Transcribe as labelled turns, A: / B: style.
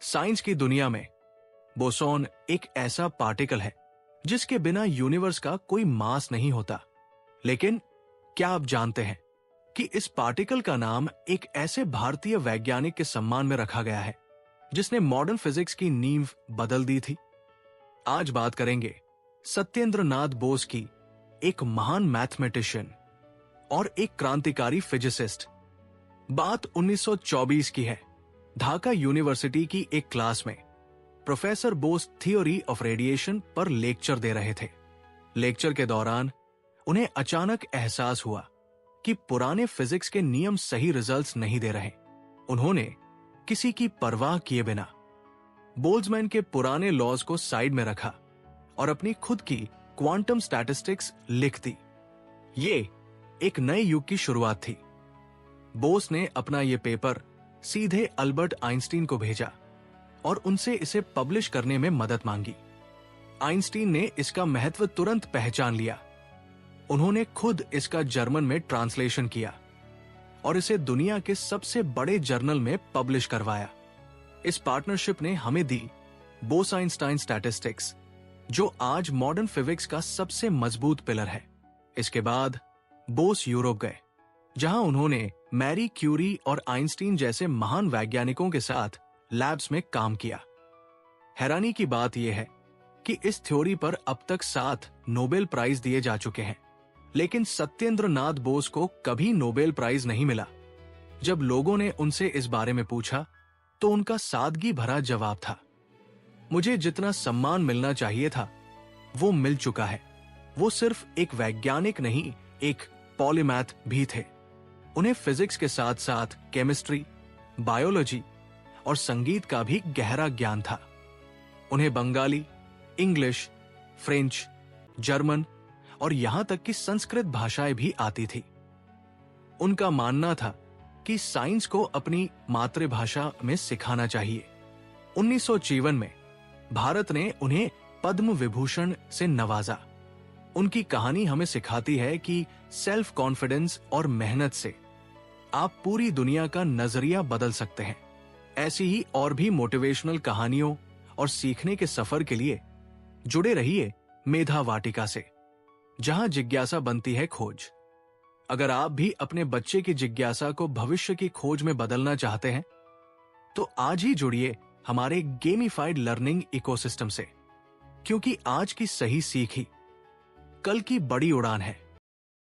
A: Science की दुनिया में बोसॉन एक ऐसा पार्टिकल है जिसके बिना यूनिवर्स का कोई मास नहीं होता। लेकिन क्या आप जानते हैं कि इस पार्टिकल का नाम एक ऐसे भारतीय वैज्ञानिक के सम्मान में रखा गया है जिसने मॉडर्न फिजिक्स की नींव बदल दी थी। आज बात करेंगे सत्येंद्र नाथ बोस की, एक महान मैथमेटिशियन और एक क्रांतिकारी फिजिसिस्ट। बात 1924 की है। ढाका यूनिवर्सिटी की एक क्लास में professor Bose theory of radiation पर लेक्चर दे रहे थे। लेक्चर के दौरान उन्हें अचानक एहसास हुआ कि पुराने फिजिक्स के नियम सही रिजल्ट्स नहीं दे रहे। उन्होंने किसी की परवाह किए बिना बोल्ट्जमैन के पुराने लॉज को साइड में रखा और अपनी खुद की क्वांटम स्टैटिस्टिक्स लिख दी। ये एक नए युग की शुरुआत थी। बोस ने अपना यह पेपर सीधे अल्बर्ट आइंस्टीन को भेजा और उनसे इसे पब्लिश करने में मदद मांगी। आइंस्टीन ने इसका महत्व तुरंत पहचान लिया। उन्होंने खुद इसका जर्मन में ट्रांसलेशन किया और इसे दुनिया के सबसे बड़े जर्नल में पब्लिश करवाया। इस पार्टनरशिप ने हमें दी बोस-आइंस्टाइन स्टैटिस्टिक्स, जो आज मॉडर्न फिजिक्स का सबसे मजबूत पिलर है। इसके बाद बोस यूरोप गए, जहां उन्होंने मैरी क्यूरी और आइंस्टीन जैसे महान वैज्ञानिकों के साथ लैब्स में काम किया। हैरानी की बात यह है कि इस थ्योरी पर अब तक 7 नोबेल प्राइज दिए जा चुके हैं, लेकिन सत्येंद्र नाथ बोस को कभी नोबेल प्राइज नहीं मिला। जब लोगों ने उनसे इस बारे में पूछा तो उनका सादगी भरा जवाब था, मुझे जितना सम्मान मिलना चाहिए था वो मिल चुका है। वो सिर्फ एक वैज्ञानिक नहीं, एक पॉलीमैथ भी थे। उन्हें फिजिक्स के साथ साथ केमिस्ट्री, बायोलॉजी और संगीत का भी गहरा ज्ञान था। उन्हें बंगाली, इंग्लिश, फ्रेंच, जर्मन और यहां तक कि संस्कृत भाषाएं भी आती थी। उनका मानना था कि साइंस को अपनी मातृभाषा में सिखाना चाहिए। 1954 में भारत ने उन्हें पद्म विभूषण से नवाजा। उनकी कहानी हमें सिखाती है कि सेल्फ कॉन्फिडेंस और मेहनत से आप पूरी दुनिया का नजरिया बदल सकते हैं। ऐसी ही और भी मोटिवेशनल कहानियों और सीखने के सफर के लिए जुड़े रहिए मेधा वाटिका से, जहां जिज्ञासा बनती है खोज। अगर आप भी अपने बच्चे की जिज्ञासा को भविष्य की खोज में बदलना चाहते हैं तो आज ही जुड़िए हमारे गेमिफाइड लर्निंग इकोसिस्टम से, क्योंकि आज की सही सीख ही कल की बड़ी उड़ान है।